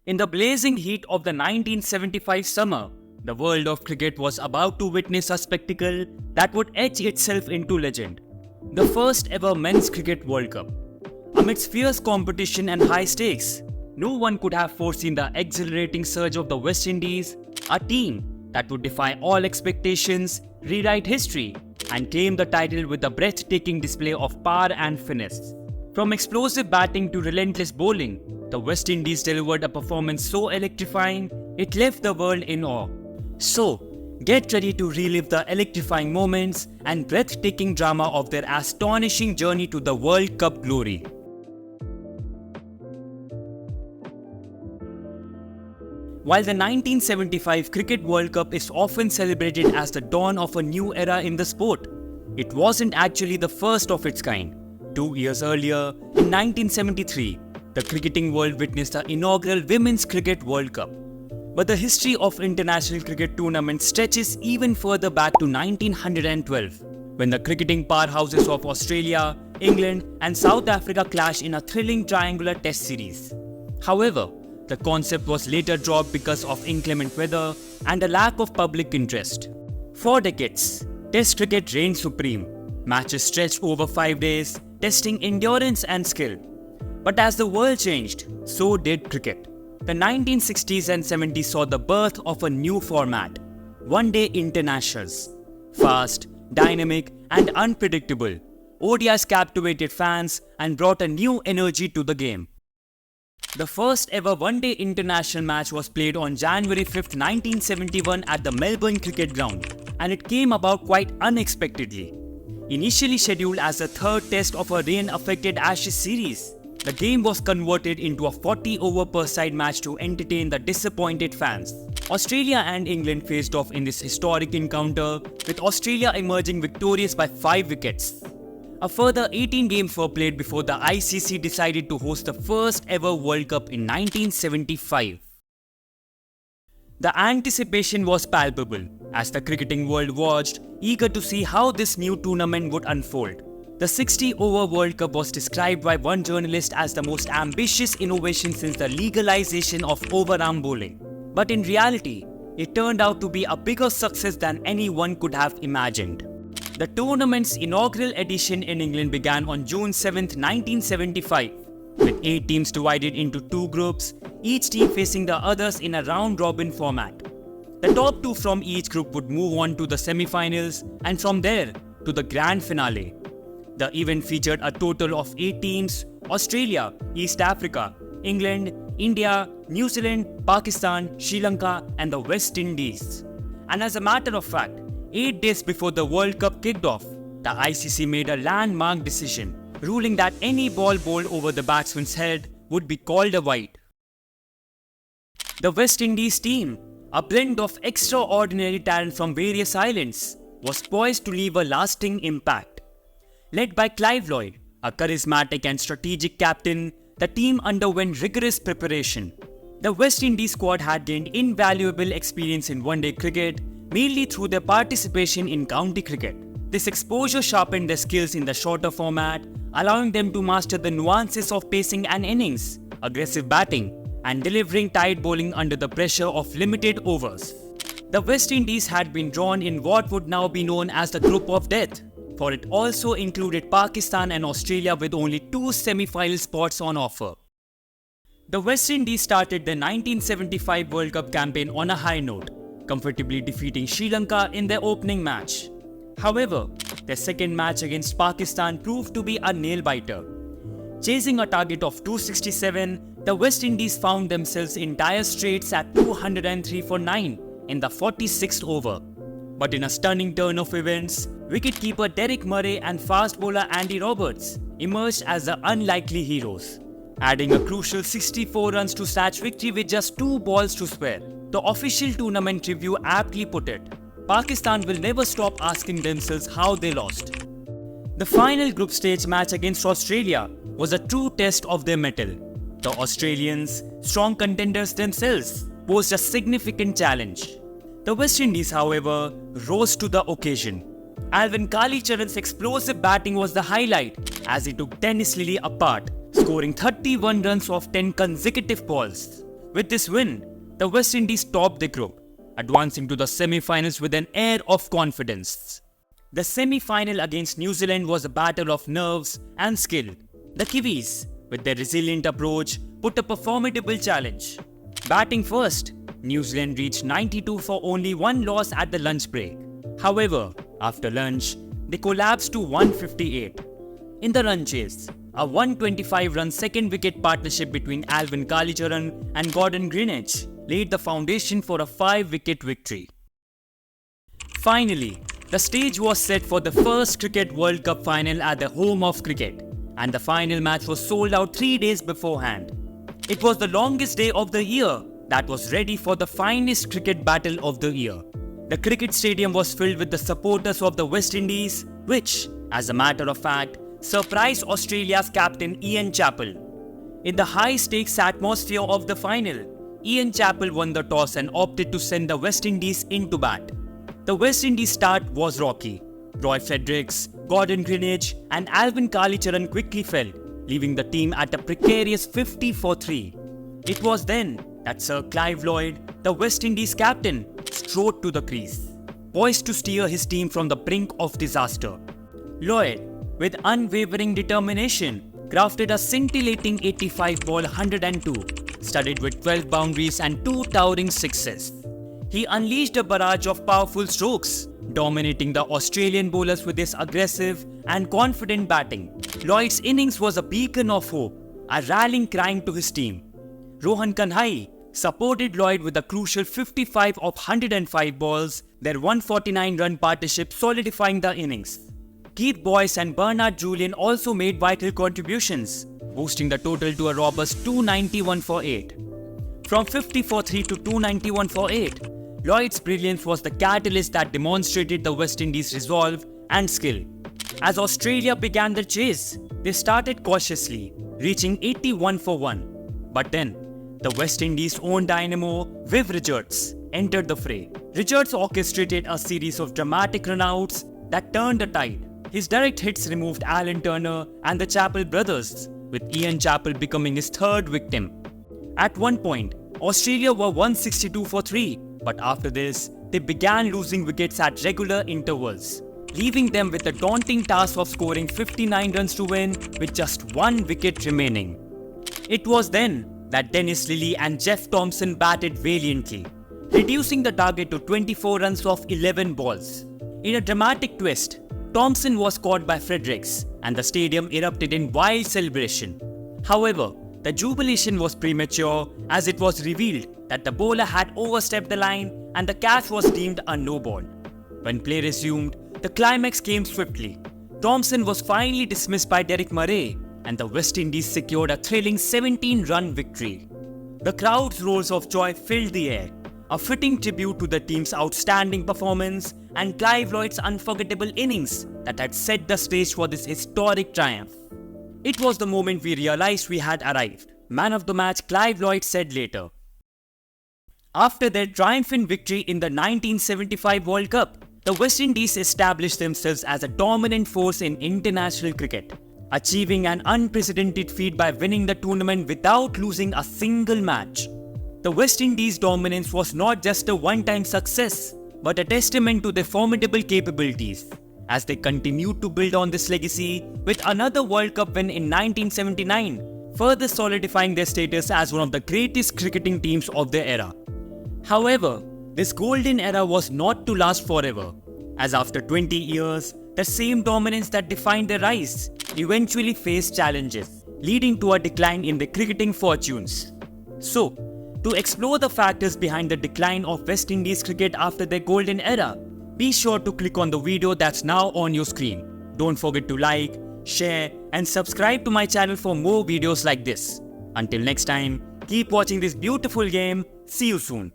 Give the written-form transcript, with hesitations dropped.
In the blazing heat of the 1975 summer, the world of cricket was about to witness a spectacle that would etch itself into legend. The first ever Men's Cricket World Cup. Amidst fierce competition and high stakes, no one could have foreseen the exhilarating surge of the West Indies, a team that would defy all expectations, rewrite history, and claim the title with a breathtaking display of power and finesse. From explosive batting to relentless bowling, the West Indies delivered a performance so electrifying, it left the world in awe. So, get ready to relive the electrifying moments and breathtaking drama of their astonishing journey to the World Cup glory. While the 1975 Cricket World Cup is often celebrated as the dawn of a new era in the sport, it wasn't actually the first of its kind. 2 years earlier, in 1973, the cricketing world witnessed the inaugural Women's Cricket World Cup. But the history of international cricket tournaments stretches even further back to 1912, when the cricketing powerhouses of Australia, England, and South Africa clashed in a thrilling triangular test series. However, the concept was later dropped because of inclement weather and a lack of public interest. For decades, Test cricket reigned supreme. Matches stretched over 5 days, testing endurance and skill. But as the world changed, so did cricket. The 1960s and 70s saw the birth of a new format, one-day internationals. Fast, dynamic, and unpredictable, ODIs captivated fans and brought a new energy to the game. The first ever one-day international match was played on January 5, 1971 at the Melbourne Cricket Ground, and it came about quite unexpectedly. Initially scheduled as the third test of a rain-affected Ashes series, the game was converted into a 40-over per side match to entertain the disappointed fans. Australia and England faced off in this historic encounter, with Australia emerging victorious by 5 wickets. A further 18 games were played before the ICC decided to host the first ever World Cup in 1975. The anticipation was palpable as the cricketing world watched, eager to see how this new tournament would unfold. The 60-over World Cup was described by one journalist as the most ambitious innovation since the legalization of overarm bowling. But in reality, it turned out to be a bigger success than anyone could have imagined. The tournament's inaugural edition in England began on June 7, 1975, with 8 teams divided into 2 groups, each team facing the others in a round-robin format. The top 2 from each group would move on to the semi-finals and from there to the grand finale. The event featured a total of 8 teams: Australia, East Africa, England, India, New Zealand, Pakistan, Sri Lanka, and the West Indies. And as a matter of fact, 8 days before the World Cup kicked off, the ICC made a landmark decision, ruling that any ball bowled over the batsman's head would be called a wide. The West Indies team, a blend of extraordinary talent from various islands, was poised to leave a lasting impact. Led by Clive Lloyd, a charismatic and strategic captain, the team underwent rigorous preparation. The West Indies squad had gained invaluable experience in one-day cricket, mainly through their participation in county cricket. This exposure sharpened their skills in the shorter format, allowing them to master the nuances of pacing an innings, aggressive batting, and delivering tight bowling under the pressure of limited overs. The West Indies had been drawn in what would now be known as the Group of Death, for it also included Pakistan and Australia with only 2 semi-final spots on offer. The West Indies started the 1975 World Cup campaign on a high note, comfortably defeating Sri Lanka in their opening match. However, their second match against Pakistan proved to be a nail-biter. Chasing a target of 267, the West Indies found themselves in dire straits at 203 for 9 in the 46th over. But in a stunning turn of events, wicketkeeper Derek Murray and fast bowler Andy Roberts emerged as the unlikely heroes, adding a crucial 64 runs to snatch victory with just 2 balls to spare. The official tournament review aptly put it, Pakistan will never stop asking themselves how they lost. The final group stage match against Australia was a true test of their mettle. The Australians, strong contenders themselves, posed a significant challenge. The West Indies, however, rose to the occasion. Alvin Kalicharan's explosive batting was the highlight as he took Dennis Lillee apart, scoring 31 runs off 10 consecutive balls. With this win, the West Indies topped the group, advancing to the semi-finals with an air of confidence. The semi-final against New Zealand was a battle of nerves and skill. The Kiwis, with their resilient approach, put up a formidable challenge. Batting first, New Zealand reached 92 for only one loss at the lunch break. However, after lunch, they collapsed to 158. In the run chase, a 125-run second-wicket partnership between Alvin Kallicharran and Gordon Greenidge laid the foundation for a 5-wicket victory. Finally, the stage was set for the first Cricket World Cup final at the home of cricket, and the final match was sold out 3 days beforehand. It was the longest day of the year that was ready for the finest cricket battle of the year. The cricket stadium was filled with the supporters of the West Indies, which, as a matter of fact, surprised Australia's captain Ian Chappell. In the high-stakes atmosphere of the final, Ian Chappell won the toss and opted to send the West Indies into bat. The West Indies start was rocky. Roy Fredericks, Gordon Greenidge and Alvin Kallicharran quickly fell, leaving the team at a precarious 50 for 3. It was then that Sir Clive Lloyd, the West Indies captain, strode to the crease, poised to steer his team from the brink of disaster. Lloyd, with unwavering determination, crafted a scintillating 85-ball 102, studded with 12 boundaries and 2 towering sixes. He unleashed a barrage of powerful strokes, dominating the Australian bowlers with his aggressive and confident batting. Lloyd's innings was a beacon of hope, a rallying cry to his team. Rohan Kanhai supported Lloyd with a crucial 55 of 105 balls, their 149-run partnership solidifying the innings. Keith Boyce and Bernard Julian also made vital contributions, boosting the total to a robust 291 for 8. From 50 for 3 to 291 for 8, Lloyd's brilliance was the catalyst that demonstrated the West Indies' resolve and skill. As Australia began their chase, they started cautiously, reaching 81 for 1. But then, the West Indies' own dynamo, Viv Richards, entered the fray. Richards orchestrated a series of dramatic runouts that turned the tide. His direct hits removed Alan Turner and the Chappell brothers, with Ian Chappell becoming his third victim. At one point, Australia were 162 for 3, but after this, they began losing wickets at regular intervals, leaving them with the daunting task of scoring 59 runs to win with just 1 wicket remaining. It was then that Dennis Lillee and Jeff Thomson batted valiantly, reducing the target to 24 runs off 11 balls. In a dramatic twist, Thomson was caught by Fredericks and the stadium erupted in wild celebration. However, the jubilation was premature as it was revealed that the bowler had overstepped the line and the catch was deemed a no ball. When play resumed, the climax came swiftly. Thomson was finally dismissed by Derek Murray and the West Indies secured a thrilling 17-run victory. The crowd's roars of joy filled the air, a fitting tribute to the team's outstanding performance and Clive Lloyd's unforgettable innings that had set the stage for this historic triumph. It was the moment we realized we had arrived, man of the match Clive Lloyd said later. After their triumphant victory in the 1975 World Cup, the West Indies established themselves as a dominant force in international cricket, achieving an unprecedented feat by winning the tournament without losing a single match. The West Indies' dominance was not just a one-time success, but a testament to their formidable capabilities, as they continued to build on this legacy with another World Cup win in 1979, further solidifying their status as one of the greatest cricketing teams of their era. However, this golden era was not to last forever, as after 20 years, the same dominance that defined their rise eventually faced challenges, leading to a decline in their cricketing fortunes. So, to explore the factors behind the decline of West Indies cricket after their golden era, be sure to click on the video that's now on your screen. Don't forget to like, share and subscribe to my channel for more videos like this. Until next time, keep watching this beautiful game. See you soon.